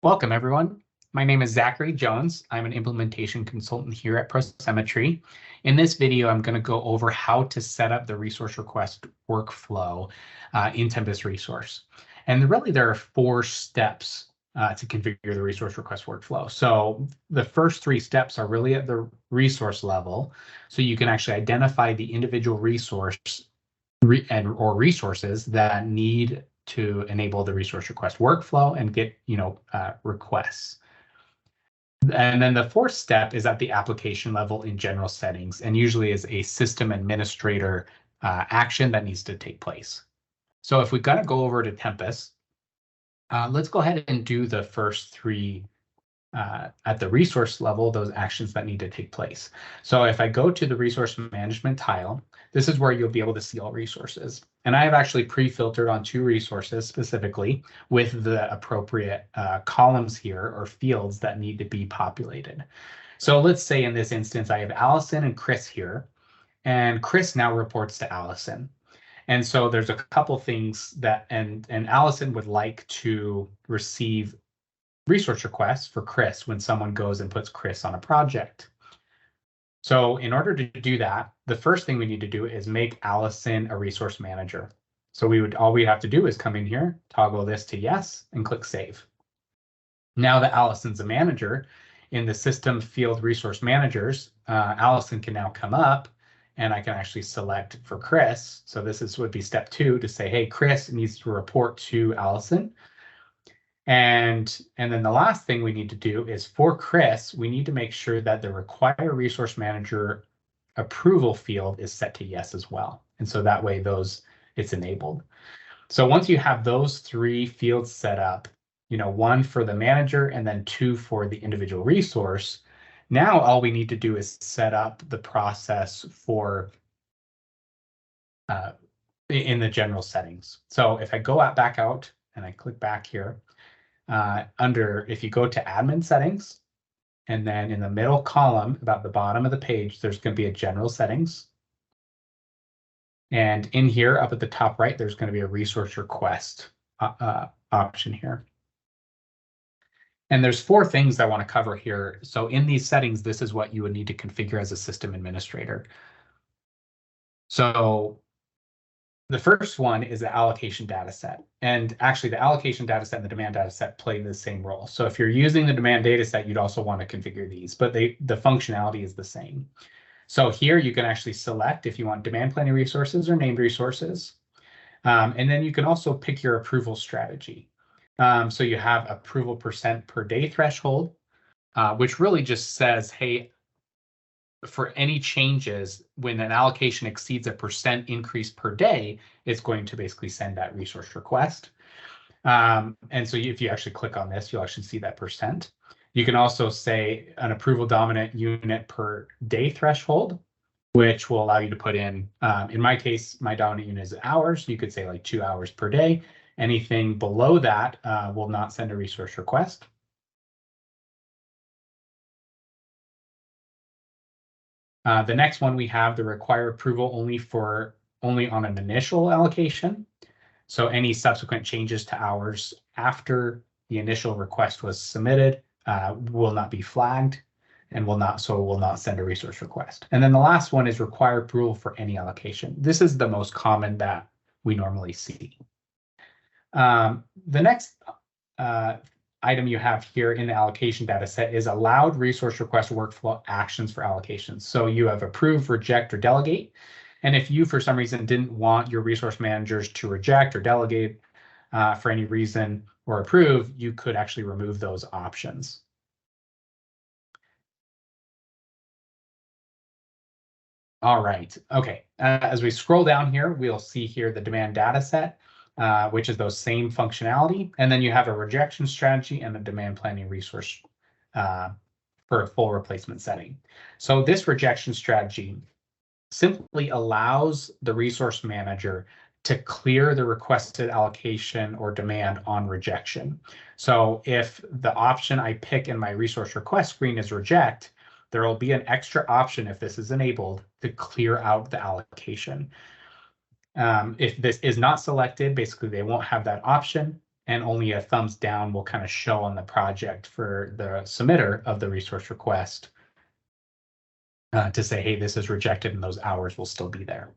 Welcome, everyone. My name is Zac Jones. I'm an implementation consultant here at ProSymmetry. In this video, I'm going to go over how to set up the resource request workflow in Tempus Resource. And really, there are 4 steps to configure the resource request workflow. So the first 3 steps are really at the resource level. So you can actually identify the individual resource or resources that need to enable the resource request workflow and get requests. And then the 4th step is at the application level in general settings, and usually is a system administrator action that needs to take place. So if we've got to go over to Tempus, let's go ahead and do the first 3 at the resource level, those actions that need to take place. So if I go to the resource management tile, this is where you'll be able to see all resources. And I have actually pre-filtered on 2 resources specifically with the appropriate columns here or fields that need to be populated. So let's say in this instance, I have Allison and Chris here, and Chris now reports to Allison. And so there's a couple things that, and Allison would like to receive resource requests for Chris when someone goes and puts Chris on a project. So in order to do that, the first thing we need to do is make Allison a resource manager. So all we have to do is come in here, toggle this to yes, and click save. Now that Allison's a manager, in the system field resource managers, Allison can now come up and I can actually select for Chris. So this would be step 2 to say, hey, Chris needs to report to Allison. And then the last thing we need to do is for Chris, we need to make sure that the require resource manager approval field is set to yes as well. And so that way it's enabled. So once you have those 3 fields set up, 1 for the manager and then 2 for the individual resource, now all we need to do is set up the process for in the general settings. So if I go back out and I click back here, if you go to admin settings, and then in the middle column about the bottom of the page, there's going to be a general settings. And in here up at the top right, there's going to be a resource request option here. And there's 4 things I want to cover here. So in these settings, this is what you would need to configure as a system administrator. So the first one is the allocation data set. And actually, the allocation data set and the demand data set play the same role. So if you're using the demand data set, you'd also want to configure these, but the functionality is the same. So here you can actually select if you want demand planning resources or named resources. And then you can also pick your approval strategy. So you have approval % per day threshold, which really just says, hey, for any changes, when an allocation exceeds a % increase per day, it's going to basically send that resource request. And so if you actually click on this, you'll actually see that %. You can also say an approval dominant unit per day threshold, which will allow you to put in my case, my dominant unit is hours. You could say like 2 hours per day. Anything below that will not send a resource request. The next one, we have the require approval only on an initial allocation. So any subsequent changes to hours after the initial request was submitted will not be flagged and will not send a resource request. And then the last one is require approval for any allocation. This is the most common that we normally see. The next item you have here in the allocation data set is allowed resource request workflow actions for allocations. So you have approve, reject, or delegate. And if you, for some reason, didn't want your resource managers to reject or delegate for any reason or approve, you could actually remove those options. All right. Okay. As we scroll down here, we'll see here the demand data set. Which is those same functionality. And then you have a rejection strategy and a demand planning resource for a full replacement setting. So this rejection strategy simply allows the resource manager to clear the requested allocation or demand on rejection. So if the option I pick in my resource request screen is reject, there will be an extra option if this is enabled to clear out the allocation. If this is not selected, basically they won't have that option. and only a thumbs down will kind of show on the project for the submitter of the resource request to say, hey, this is rejected, and those hours will still be there.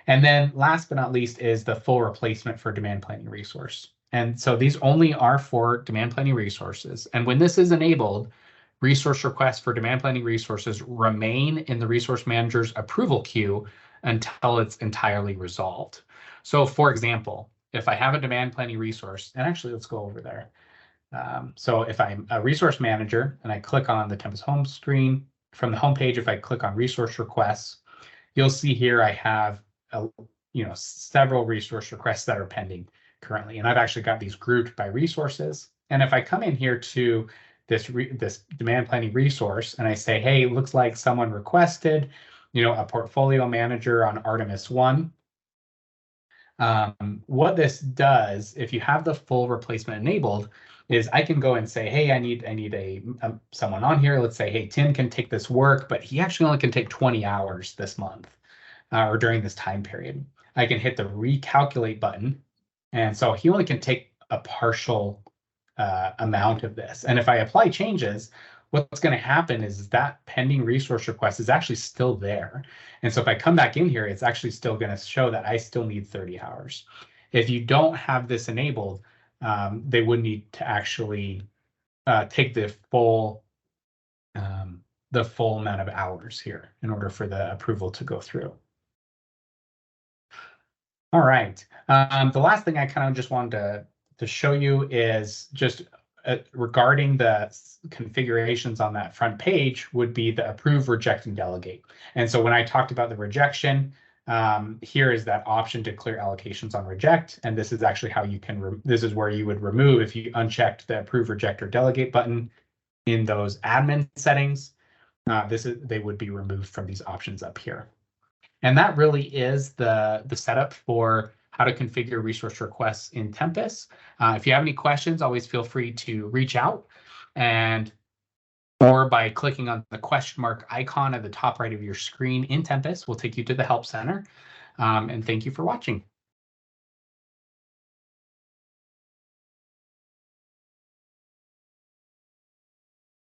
And then last but not least is the full replacement for demand planning resource. And so these only are for demand planning resources. And when this is enabled, resource requests for demand planning resources remain in the resource manager's approval queue until it's entirely resolved. So for example, if I have a demand planning resource, and actually let's go over there. So if I'm a resource manager and I click on the Tempus home screen, from the home page, if I click on resource requests, you'll see here I have several resource requests that are pending currently, and I've actually got these grouped by resources. And if I come in here to this demand planning resource and I say, hey, looks like someone requested, a portfolio manager on Artemis 1. What this does, if you have the full replacement enabled, is I can go and say, hey, I need someone on here. Let's say, hey, Tim can take this work, but he actually only can take 20 hours this month or during this time period. I can hit the recalculate button. And so he only can take a partial amount of this. And if I apply changes, what's going to happen is that pending resource request is actually still there. And so if I come back in here, it's actually still going to show that I still need 30 hours. If you don't have this enabled, they would need to actually take the full amount of hours here in order for the approval to go through. All right. The last thing I kind of just wanted to show you is just regarding the configurations on that front page would be the approve, reject, and delegate. And so when I talked about the rejection, here is that option to clear allocations on reject. And this is actually how you can, this is where you would remove if you unchecked the approve, reject, or delegate button in those admin settings. They would be removed from these options up here. And that really is the setup for how to configure resource requests in Tempus. If you have any questions, always feel free to reach out, or by clicking on the question mark icon at the top right of your screen in Tempus will take you to the Help Center. And thank you for watching.